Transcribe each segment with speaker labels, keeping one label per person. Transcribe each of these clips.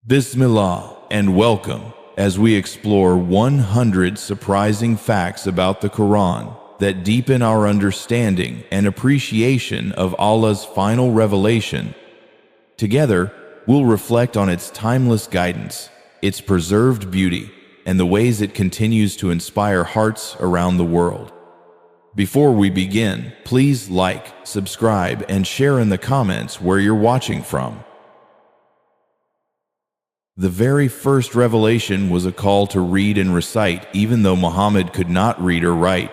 Speaker 1: Bismillah and welcome as we explore 100 surprising facts about the Quran that deepen our understanding and appreciation of Allah's final revelation. Together, we'll reflect on its timeless guidance, its preserved beauty, and the ways it continues to inspire hearts around the world. Before we begin, please like, subscribe, and share in the comments where you're watching from. The very first revelation was a call to read and recite, even though Muhammad could not read or write.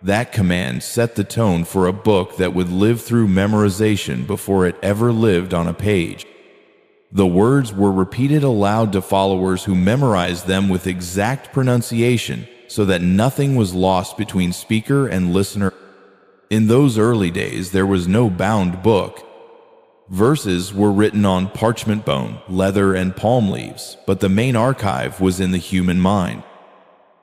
Speaker 1: That command set the tone for a book that would live through memorization before it ever lived on a page. The words were repeated aloud to followers who memorized them with exact pronunciation so that nothing was lost between speaker and listener. In those early days, there was no bound book. Verses were written on parchment bone, leather, and palm leaves, but the main archive was in the human mind.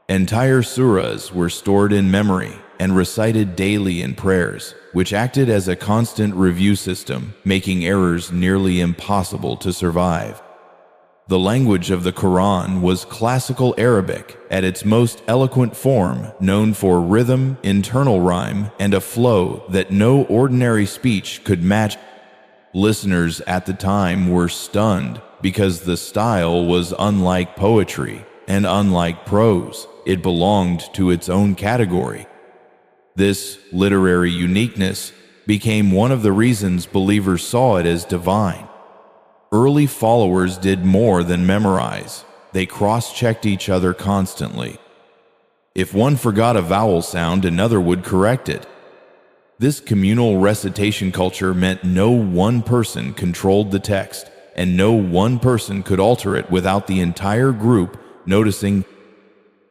Speaker 1: Entire surahs were stored in memory and recited daily in prayers, which acted as a constant review system, making errors nearly impossible to survive. The language of the Quran was classical Arabic at its most eloquent form, known for rhythm, internal rhyme, and a flow that no ordinary speech could match. Listeners at the time were stunned because the style was unlike poetry and unlike prose. It belonged to its own category. This literary uniqueness became one of the reasons believers saw it as divine. Early followers did more than memorize. They cross-checked each other constantly. If one forgot a vowel sound, another would correct it. This communal recitation culture meant no one person controlled the text, and no one person could alter it without the entire group noticing.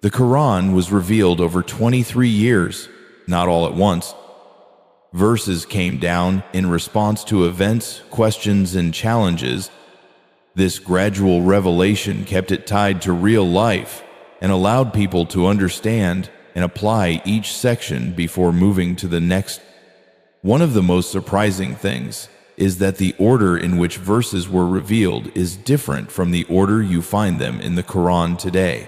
Speaker 1: The Quran was revealed over 23 years, not all at once. Verses came down in response to events, questions, and challenges. This gradual revelation kept it tied to real life and allowed people to understand and apply each section before moving to the next. One of the most surprising things is that the order in which verses were revealed is different from the order you find them in the Quran today.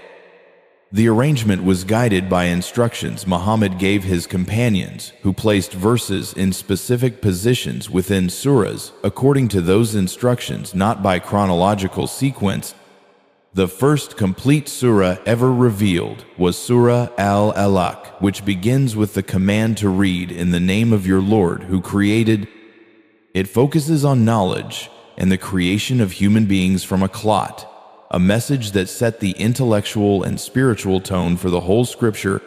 Speaker 1: The arrangement was guided by instructions Muhammad gave his companions, who placed verses in specific positions within surahs according to those instructions, not by chronological sequence. The first complete surah ever revealed was Surah Al-Alaq, which begins with the command to read in the name of your Lord who created. It focuses on knowledge and the creation of human beings from a clot, a message that set the intellectual and spiritual tone for the whole scripture.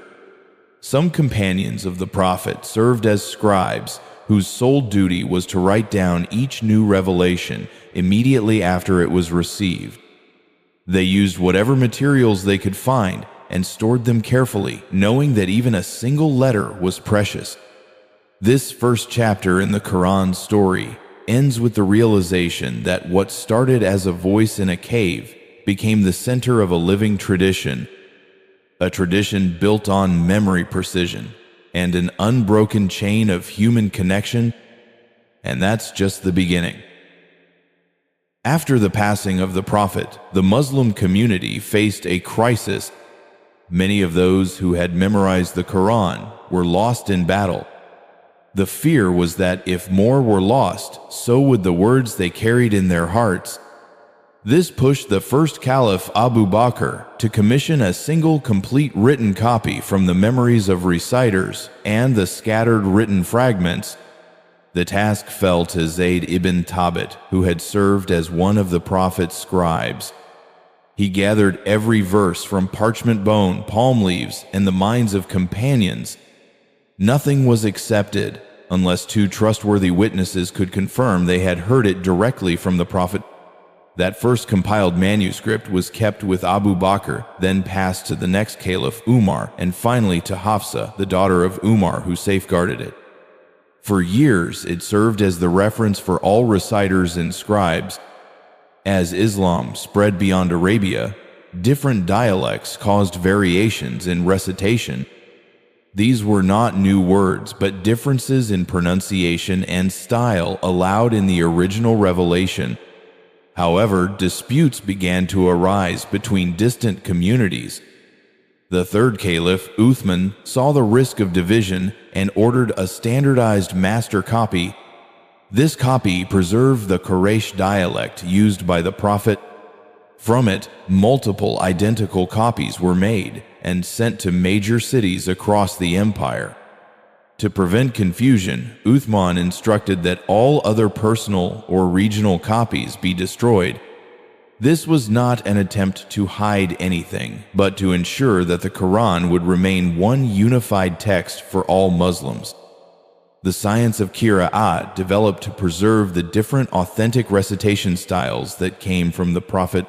Speaker 1: Some companions of the Prophet served as scribes, whose sole duty was to write down each new revelation immediately after it was received. They used whatever materials they could find and stored them carefully, knowing that even a single letter was precious. This first chapter in the Quran story ends with the realization that what started as a voice in a cave became the center of a living tradition, a tradition built on memory precision and an unbroken chain of human connection. And that's just the beginning. After the passing of the Prophet, the Muslim community faced a crisis. Many of those who had memorized the Quran were lost in battle. The fear was that if more were lost, so would the words they carried in their hearts. This pushed the first Caliph Abu Bakr to commission a single complete written copy from the memories of reciters and the scattered written fragments. The task fell to Zayd ibn Thabit, who had served as one of the Prophet's scribes. He gathered every verse from parchment bone, palm leaves, and the minds of companions. Nothing was accepted unless two trustworthy witnesses could confirm they had heard it directly from the Prophet. That first compiled manuscript was kept with Abu Bakr, then passed to the next Caliph Umar, and finally to Hafsa, the daughter of Umar, who safeguarded it. For years, it served as the reference for all reciters and scribes. As Islam spread beyond Arabia, different dialects caused variations in recitation. These were not new words, but differences in pronunciation and style allowed in the original revelation. However, disputes began to arise between distant communities. The third caliph, Uthman, saw the risk of division and ordered a standardized master copy. This copy preserved the Quraysh dialect used by the Prophet. From it, multiple identical copies were made and sent to major cities across the empire. To prevent confusion, Uthman instructed that all other personal or regional copies be destroyed. This was not an attempt to hide anything, but to ensure that the Quran would remain one unified text for all Muslims. The science of Qira'at developed to preserve the different authentic recitation styles that came from the Prophet.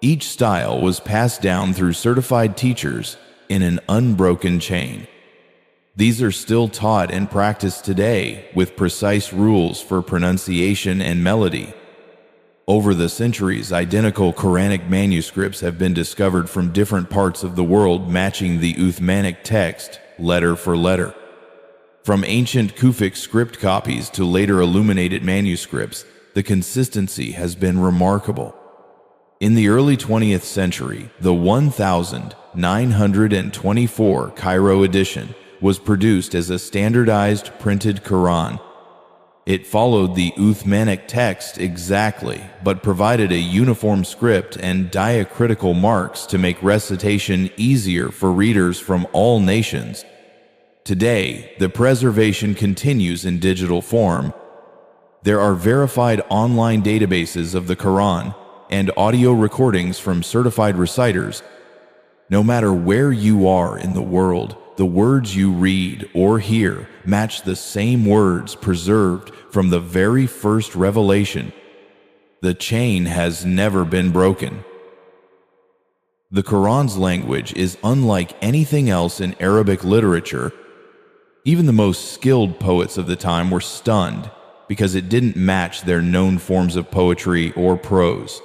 Speaker 1: Each style was passed down through certified teachers in an unbroken chain. These are still taught and practiced today with precise rules for pronunciation and melody. Over the centuries, identical Quranic manuscripts have been discovered from different parts of the world, matching the Uthmanic text, letter for letter. From ancient Kufic script copies to later illuminated manuscripts, the consistency has been remarkable. In the early 20th century, the 1924 Cairo edition was produced as a standardized printed Quran. It followed the Uthmanic text exactly, but provided a uniform script and diacritical marks to make recitation easier for readers from all nations. Today, the preservation continues in digital form. There are verified online databases of the Quran and audio recordings from certified reciters. No matter where you are in the world, the words you read or hear match the same words preserved from the very first revelation. The chain has never been broken. The Quran's language is unlike anything else in Arabic literature. Even the most skilled poets of the time were stunned because it didn't match their known forms of poetry or prose.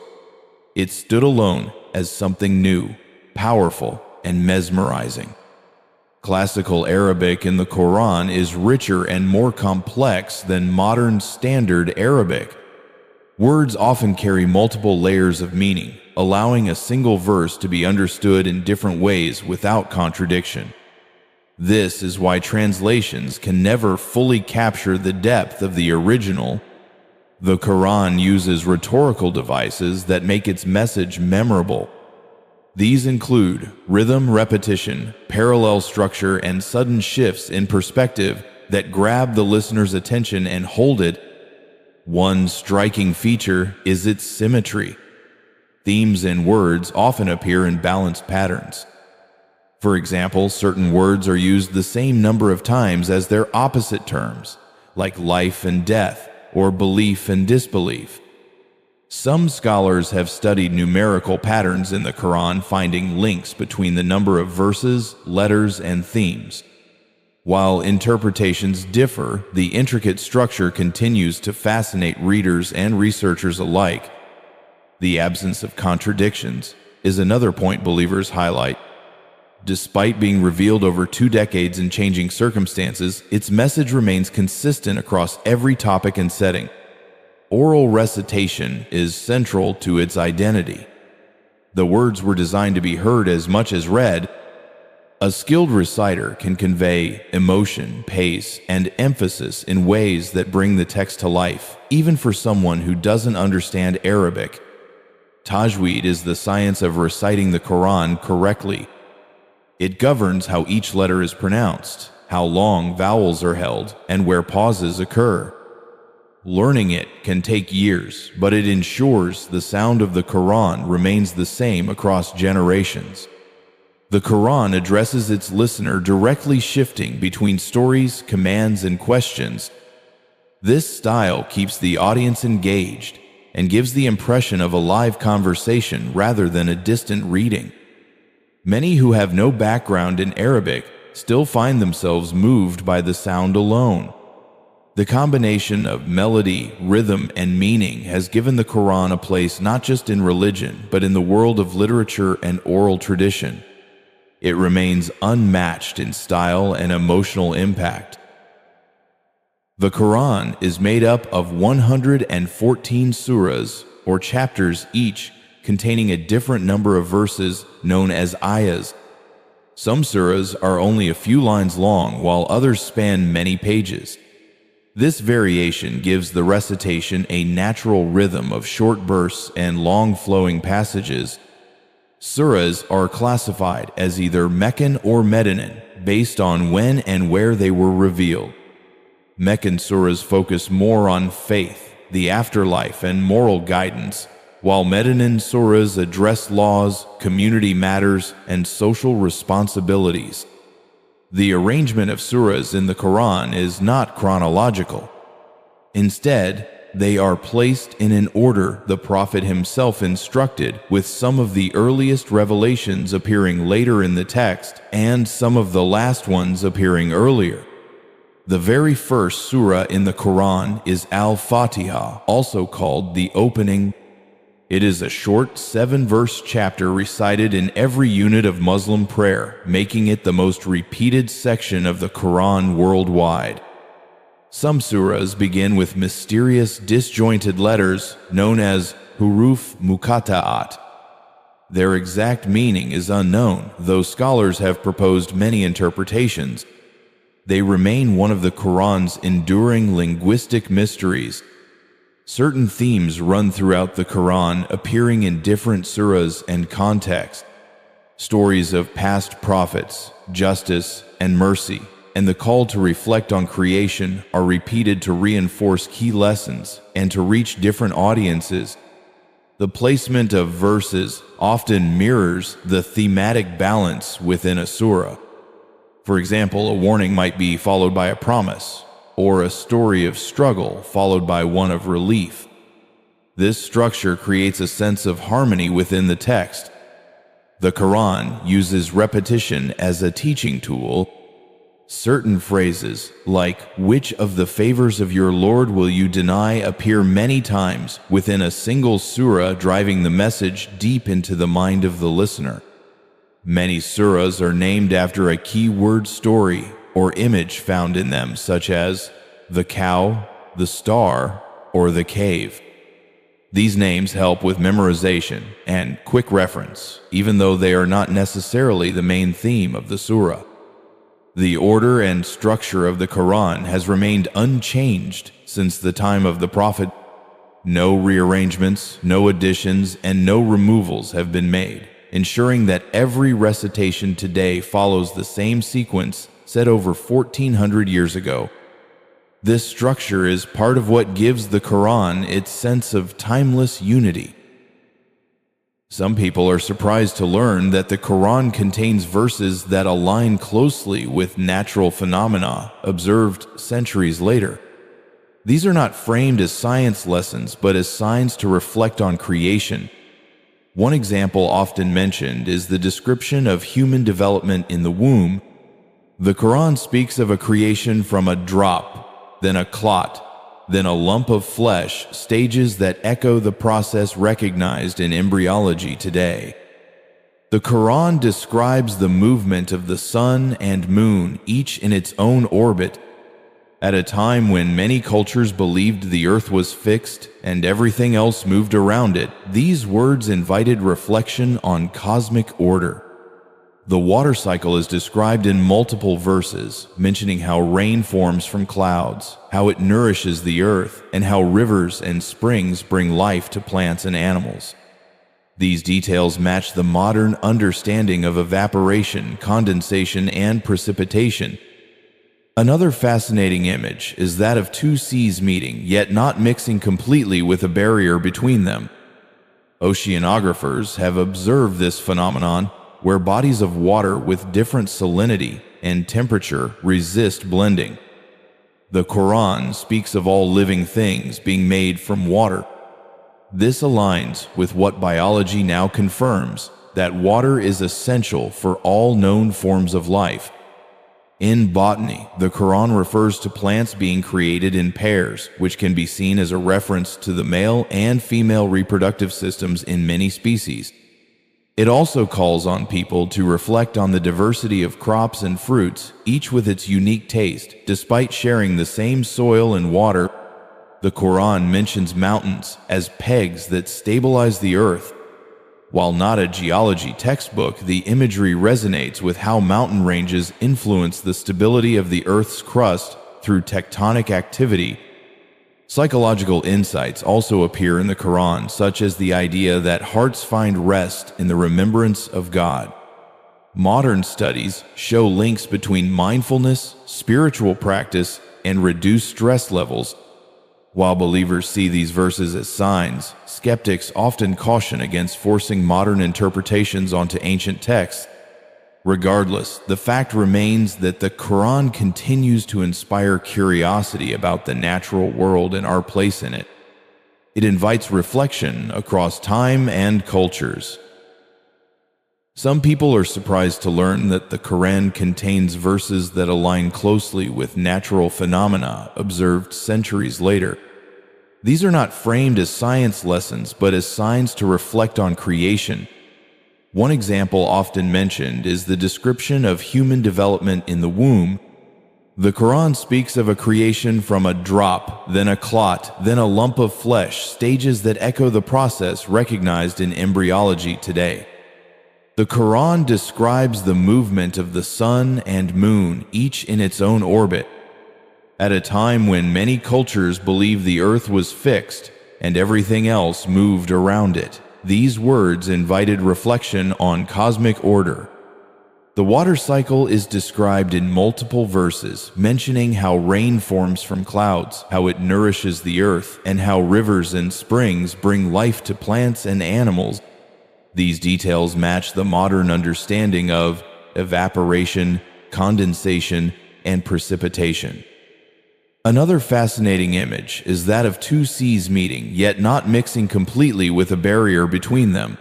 Speaker 1: It stood alone as something new, powerful, and mesmerizing. Classical Arabic in the Quran is richer and more complex than modern Standard Arabic. Words often carry multiple layers of meaning, allowing a single verse to be understood in different ways without contradiction. This is why translations can never fully capture the depth of the original. The Quran uses rhetorical devices that make its message memorable. These include rhythm, repetition, parallel structure, and sudden shifts in perspective that grab the listener's attention and hold it. One striking feature is its symmetry. Themes and words often appear in balanced patterns. For example, certain words are used the same number of times as their opposite terms, like life and death, or belief and disbelief. Some scholars have studied numerical patterns in the Quran, finding links between the number of verses, letters, and themes. While interpretations differ, the intricate structure continues to fascinate readers and researchers alike. The absence of contradictions is another point believers highlight. Despite being revealed over 2 decades in changing circumstances, its message remains consistent across every topic and setting. Oral recitation is central to its identity. The words were designed to be heard as much as read. A skilled reciter can convey emotion, pace, and emphasis in ways that bring the text to life, even for someone who doesn't understand Arabic. Tajweed is the science of reciting the Quran correctly. It governs how each letter is pronounced, how long vowels are held, and where pauses occur. Learning it can take years, but it ensures the sound of the Quran remains the same across generations. The Quran addresses its listener directly, shifting between stories, commands, and questions. This style keeps the audience engaged and gives the impression of a live conversation rather than a distant reading. Many who have no background in Arabic still find themselves moved by the sound alone. The combination of melody, rhythm, and meaning has given the Quran a place not just in religion, but in the world of literature and oral tradition. It remains unmatched in style and emotional impact. The Quran is made up of 114 surahs, or chapters, each containing a different number of verses known as ayahs. Some surahs are only a few lines long, while others span many pages. This variation gives the recitation a natural rhythm of short bursts and long flowing passages. Surahs are classified as either Meccan or Medinan based on when and where they were revealed. Meccan surahs focus more on faith, the afterlife, and moral guidance, while Medinan surahs address laws, community matters, and social responsibilities. The arrangement of surahs in the Qur'an is not chronological. Instead, they are placed in an order the Prophet himself instructed, with some of the earliest revelations appearing later in the text and some of the last ones appearing earlier. The very first surah in the Qur'an is Al-Fatiha, also called the opening. It is a short 7-verse chapter recited in every unit of Muslim prayer, making it the most repeated section of the Qur'an worldwide. Some surahs begin with mysterious disjointed letters known as huruf muqatta'at. Their exact meaning is unknown, though scholars have proposed many interpretations. They remain one of the Qur'an's enduring linguistic mysteries. Certain themes run throughout the Qur'an, appearing in different surahs and contexts. Stories of past prophets, justice, and mercy, and the call to reflect on creation are repeated to reinforce key lessons and to reach different audiences. The placement of verses often mirrors the thematic balance within a surah. For example, a warning might be followed by a promise, or a story of struggle followed by one of relief. This structure creates a sense of harmony within the text. The Qur'an uses repetition as a teaching tool. Certain phrases, like "Which of the favors of your Lord will you deny?" appear many times within a single surah, driving the message deep into the mind of the listener. Many surahs are named after a key-word story or image found in them, such as the cow, the star, or the cave. These names help with memorization and quick reference, even though they are not necessarily the main theme of the surah. The order and structure of the Qur'an has remained unchanged since the time of the Prophet. No rearrangements, no additions, and no removals have been made, ensuring that every recitation today follows the same sequence set over 1400 years ago. This structure is part of what gives the Qur'an its sense of timeless unity. Some people are surprised to learn that the Qur'an contains verses that align closely with natural phenomena observed centuries later. These are not framed as science lessons, but as signs to reflect on creation. One example often mentioned is the description of human development in the womb. The Qur'an speaks of a creation from a drop, then a clot, then a lump of flesh, stages that echo the process recognized in embryology today. The Qur'an describes the movement of the sun and moon, each in its own orbit. At a time when many cultures believed the earth was fixed and everything else moved around it, these words invited reflection on cosmic order. The water cycle is described in multiple verses, mentioning how rain forms from clouds, how it nourishes the earth, and how rivers and springs bring life to plants and animals. These details match the modern understanding of evaporation, condensation, and precipitation. Another fascinating image is that of two seas meeting, yet not mixing completely with a barrier between them. Oceanographers have observed this phenomenon, where bodies of water with different salinity and temperature resist blending. The Qur'an speaks of all living things being made from water. This aligns with what biology now confirms, that water is essential for all known forms of life. In botany, the Qur'an refers to plants being created in pairs, which can be seen as a reference to the male and female reproductive systems in many species. It also calls on people to reflect on the diversity of crops and fruits, each with its unique taste, despite sharing the same soil and water. The Qur'an mentions mountains as pegs that stabilize the earth. While not a geology textbook, the imagery resonates with how mountain ranges influence the stability of the Earth's crust through tectonic activity. Psychological insights also appear in the Quran, such as the idea that hearts find rest in the remembrance of God. Modern studies show links between mindfulness, spiritual practice, and reduced stress levels. While believers see these verses as signs, skeptics often caution against forcing modern interpretations onto ancient texts. Regardless, the fact remains that the Quran continues to inspire curiosity about the natural world and our place in it. It invites reflection across time and cultures. Some people are surprised to learn that the Quran contains verses that align closely with natural phenomena observed centuries later. These are not framed as science lessons, but as signs to reflect on creation. One example often mentioned is the description of human development in the womb. The Quran speaks of a creation from a drop, then a clot, then a lump of flesh, stages that echo the process recognized in embryology today. The Quran describes the movement of the sun and moon, each in its own orbit. At a time when many cultures believed the earth was fixed and everything else moved around it, these words invited reflection on cosmic order. The water cycle is described in multiple verses, mentioning how rain forms from clouds, how it nourishes the earth, and how rivers and springs bring life to plants and animals. These details match the modern understanding of evaporation, condensation, and precipitation. Another fascinating image is that of two seas meeting, yet not mixing completely with a barrier between them.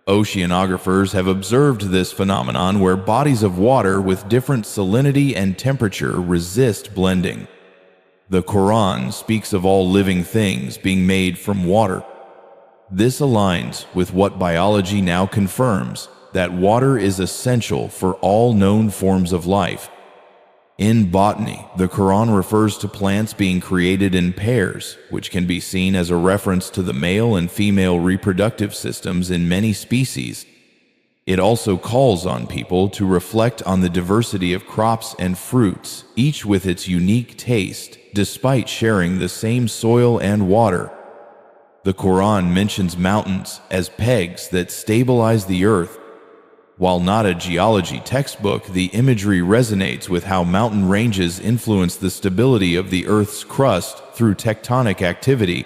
Speaker 1: Oceanographers have observed this phenomenon where bodies of water with different salinity and temperature resist blending. The Quran speaks of all living things being made from water. This aligns with what biology now confirms, that water is essential for all known forms of life. In botany, the Quran refers to plants being created in pairs, which can be seen as a reference to the male and female reproductive systems in many species. It also calls on people to reflect on the diversity of crops and fruits, each with its unique taste, despite sharing the same soil and water. The Quran mentions mountains as pegs that stabilize the earth. While not a geology textbook, the imagery resonates with how mountain ranges influence the stability of the Earth's crust through tectonic activity.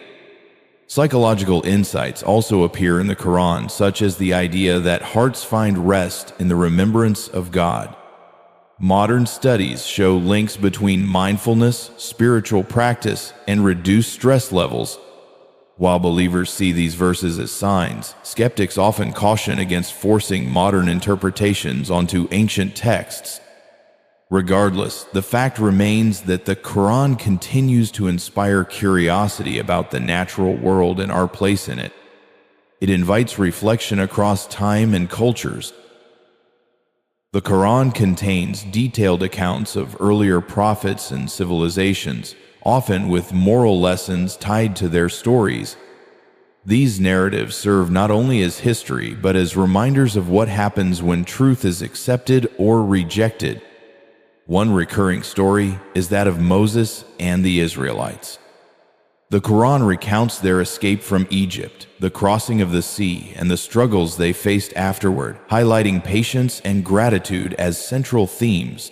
Speaker 1: Psychological insights also appear in the Quran, such as the idea that hearts find rest in the remembrance of God. Modern studies show links between mindfulness, spiritual practice, and reduced stress levels. While believers see these verses as signs, skeptics often caution against forcing modern interpretations onto ancient texts. Regardless, the fact remains that the Quran continues to inspire curiosity about the natural world and our place in it. It invites reflection across time and cultures. The Quran contains detailed accounts of earlier prophets and civilizations, often with moral lessons tied to their stories. These narratives serve not only as history, but as reminders of what happens when truth is accepted or rejected. One recurring story is that of Moses and the Israelites. The Quran recounts their escape from Egypt, the crossing of the sea, and the struggles they faced afterward, highlighting patience and gratitude as central themes.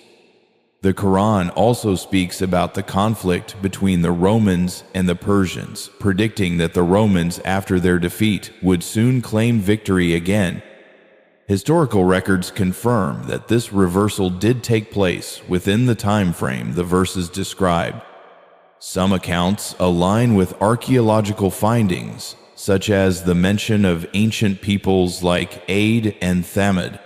Speaker 1: The Quran also speaks about the conflict between the Romans and the Persians, predicting that the Romans, after their defeat, would soon claim victory again. Historical records confirm that this reversal did take place within the time frame the verses describe. Some accounts align with archaeological findings, such as the mention of ancient peoples like Ad and Thamud.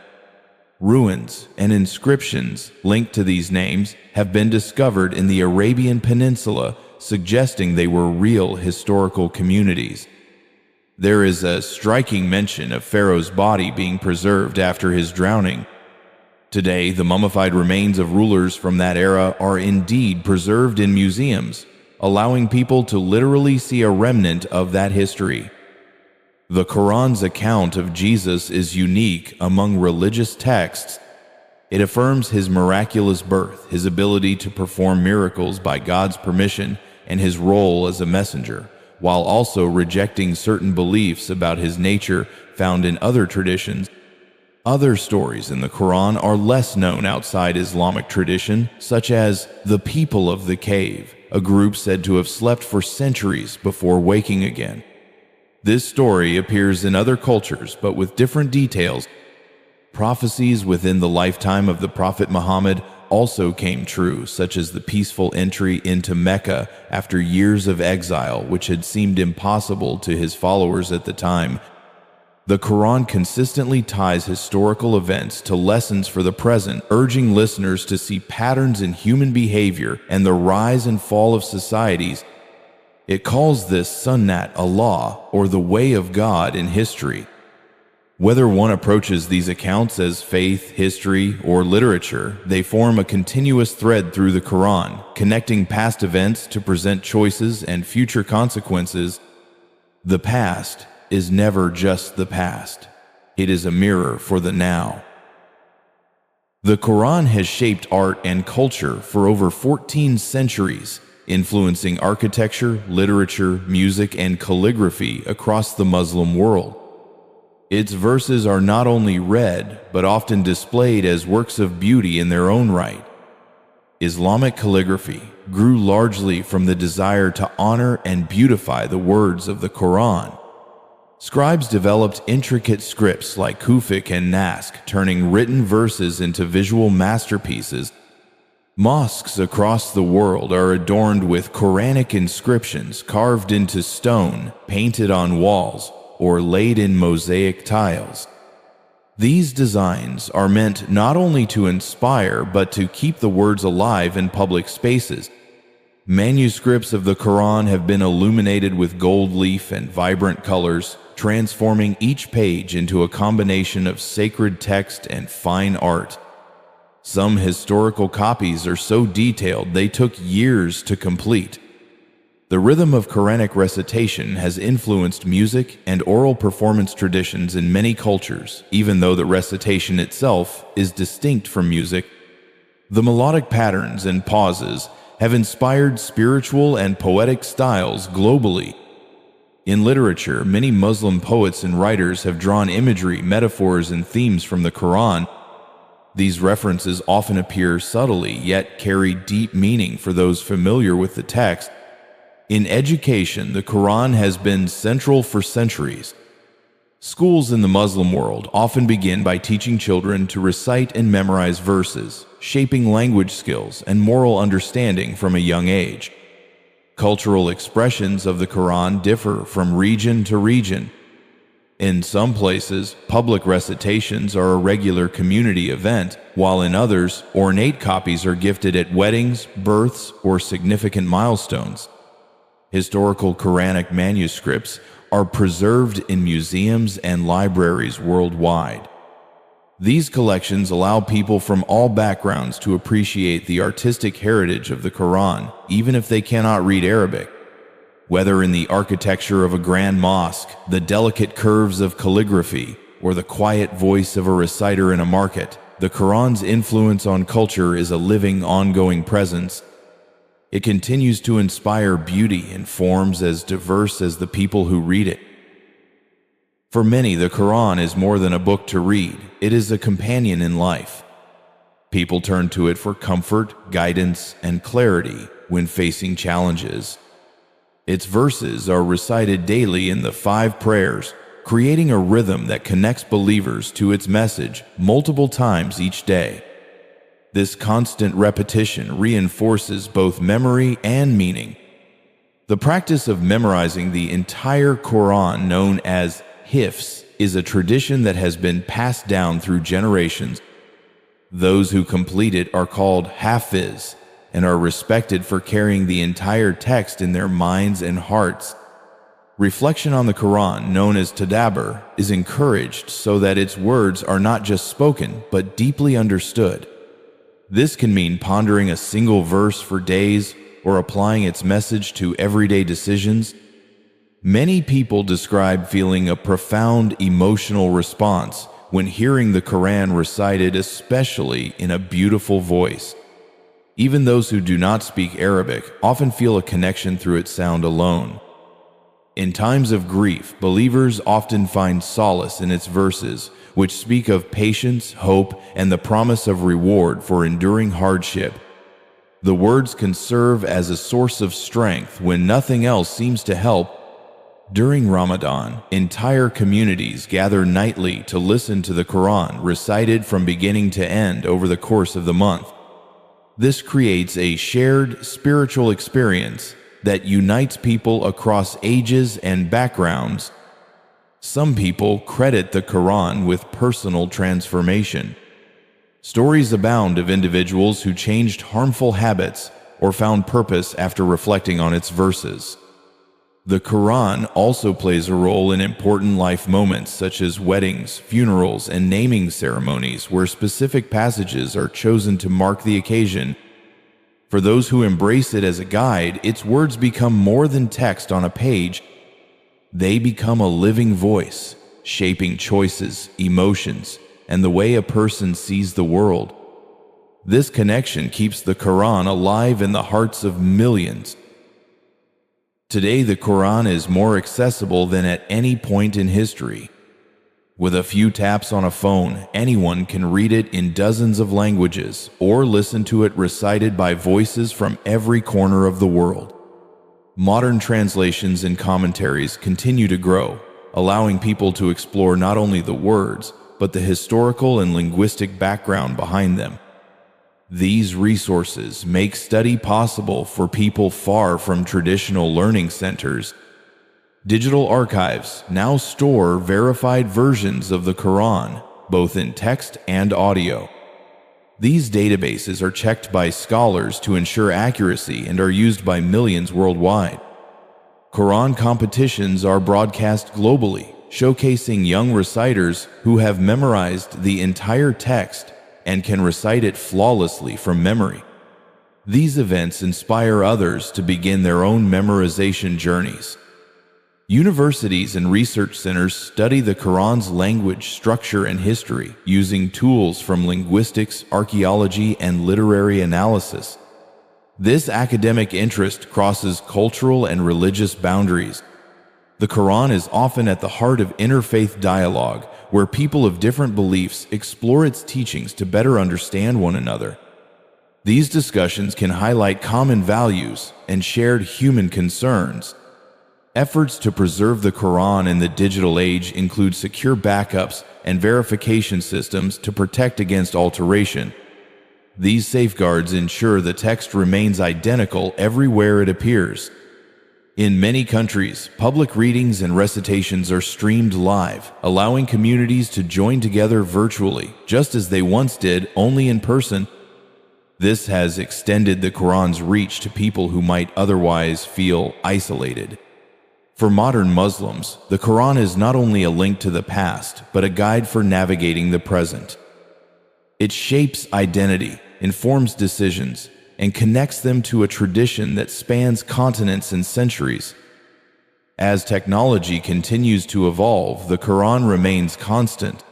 Speaker 1: Ruins and inscriptions linked to these names have been discovered in the Arabian Peninsula, suggesting they were real historical communities. There is a striking mention of Pharaoh's body being preserved after his drowning. Today, the mummified remains of rulers from that era are indeed preserved in museums, allowing people to literally see a remnant of that history. The Quran's account of Jesus is unique among religious texts. It affirms his miraculous birth, his ability to perform miracles by God's permission, and his role as a messenger, while also rejecting certain beliefs about his nature found in other traditions. Other stories in the Quran are less known outside Islamic tradition, such as the people of the cave, a group said to have slept for centuries before waking again. This story appears in other cultures, but with different details. Prophecies within the lifetime of the Prophet Muhammad also came true, such as the peaceful entry into Mecca after years of exile, which had seemed impossible to his followers at the time. The Quran consistently ties historical events to lessons for the present, urging listeners to see patterns in human behavior and the rise and fall of societies. It calls this Sunnat Allah, or the way of God in history. Whether one approaches these accounts as faith, history, or literature, they form a continuous thread through the Quran, connecting past events to present choices and future consequences. The past is never just the past. It is a mirror for the now. The Quran has shaped art and culture for over 14 centuries, influencing architecture, literature, music, and calligraphy across the Muslim world. Its verses are not only read, but often displayed as works of beauty in their own right. Islamic calligraphy grew largely from the desire to honor and beautify the words of the Quran. Scribes developed intricate scripts like Kufic and Naskh, turning written verses into visual masterpieces. Mosques across the world are adorned with Quranic inscriptions carved into stone, painted on walls, or laid in mosaic tiles. These designs are meant not only to inspire but to keep the words alive in public spaces. Manuscripts of the Quran have been illuminated with gold leaf and vibrant colors, transforming each page into a combination of sacred text and fine art. Some historical copies are so detailed they took years to complete. The rhythm of Quranic recitation has influenced music and oral performance traditions in many cultures, even though the recitation itself is distinct from music. The melodic patterns and pauses have inspired spiritual and poetic styles globally. In literature, many Muslim poets and writers have drawn imagery, metaphors, and themes from the Quran. These references often appear subtly, yet carry deep meaning for those familiar with the text. In education, the Quran has been central for centuries. Schools in the Muslim world often begin by teaching children to recite and memorize verses, shaping language skills and moral understanding from a young age. Cultural expressions of the Quran differ from region to region. In some places, public recitations are a regular community event, while in others, ornate copies are gifted at weddings, births, or significant milestones. Historical Quranic manuscripts are preserved in museums and libraries worldwide. These collections allow people from all backgrounds to appreciate the artistic heritage of the Quran, even if they cannot read Arabic. Whether in the architecture of a grand mosque, the delicate curves of calligraphy, or the quiet voice of a reciter in a market, the Quran's influence on culture is a living, ongoing presence. It continues to inspire beauty in forms as diverse as the people who read it. For many, the Quran is more than a book to read. It is a companion in life. People turn to it for comfort, guidance, and clarity when facing challenges. Its verses are recited daily in the 5 prayers, creating a rhythm that connects believers to its message multiple times each day. This constant repetition reinforces both memory and meaning. The practice of memorizing the entire Quran, known as hifz, is a tradition that has been passed down through generations. Those who complete it are called hafiz and are respected for carrying the entire text in their minds and hearts. Reflection on the Quran, known as tadabbur, is encouraged so that its words are not just spoken, but deeply understood. This can mean pondering a single verse for days or applying its message to everyday decisions. Many people describe feeling a profound emotional response when hearing the Quran recited, especially in a beautiful voice. Even those who do not speak Arabic often feel a connection through its sound alone. In times of grief, believers often find solace in its verses, which speak of patience, hope, and the promise of reward for enduring hardship. The words can serve as a source of strength when nothing else seems to help. During Ramadan, entire communities gather nightly to listen to the Quran recited from beginning to end over the course of the month. This creates a shared spiritual experience that unites people across ages and backgrounds. Some people credit the Quran with personal transformation. Stories abound of individuals who changed harmful habits or found purpose after reflecting on its verses. The Quran also plays a role in important life moments such as weddings, funerals, and naming ceremonies where specific passages are chosen to mark the occasion. For those who embrace it as a guide, its words become more than text on a page. They become a living voice, shaping choices, emotions, and the way a person sees the world. This connection keeps the Quran alive in the hearts of millions. Today, the Quran is more accessible than at any point in history. With a few taps on a phone, anyone can read it in dozens of languages or listen to it recited by voices from every corner of the world. Modern translations and commentaries continue to grow, allowing people to explore not only the words, but the historical and linguistic background behind them. These resources make study possible for people far from traditional learning centers. Digital archives now store verified versions of the Quran, both in text and audio. These databases are checked by scholars to ensure accuracy and are used by millions worldwide. Quran competitions are broadcast globally, showcasing young reciters who have memorized the entire text and can recite it flawlessly from memory. These events inspire others to begin their own memorization journeys. Universities and research centers study the Quran's language, structure, and history using tools from linguistics, archaeology, and literary analysis. This academic interest crosses cultural and religious boundaries. The Quran is often at the heart of interfaith dialogue, where people of different beliefs explore its teachings to better understand one another. These discussions can highlight common values and shared human concerns. Efforts to preserve the Quran in the digital age include secure backups and verification systems to protect against alteration. These safeguards ensure the text remains identical everywhere it appears. In many countries, public readings and recitations are streamed live, allowing communities to join together virtually, just as they once did, only in person. This has extended the Quran's reach to people who might otherwise feel isolated. For modern Muslims, the Quran is not only a link to the past, but a guide for navigating the present. It shapes identity, informs decisions, and connects them to a tradition that spans continents and centuries. As technology continues to evolve, the Quran remains constant.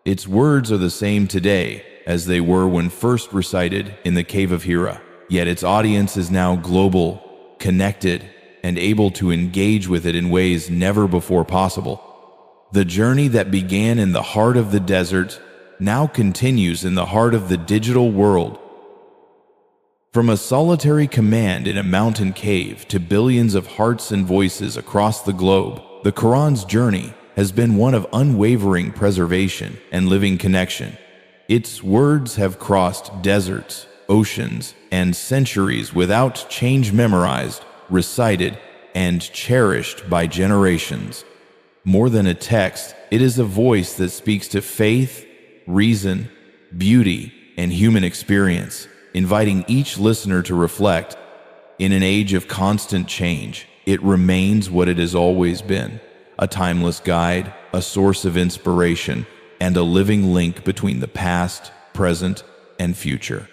Speaker 1: Its words are the same today as they were when first recited in the Cave of Hira, yet its audience is now global, connected, and able to engage with it in ways never before possible. The journey that began in the heart of the desert now continues in the heart of the digital world. From a solitary command in a mountain cave to billions of hearts and voices across the globe, the Quran's journey has been one of unwavering preservation and living connection. Its words have crossed deserts, oceans, and centuries without change, memorized, recited, and cherished by generations. More than a text, it is a voice that speaks to faith, reason, beauty, and human experience, inviting each listener to reflect. In an age of constant change, it remains what it has always been, a timeless guide, a source of inspiration, and a living link between the past, present, and future.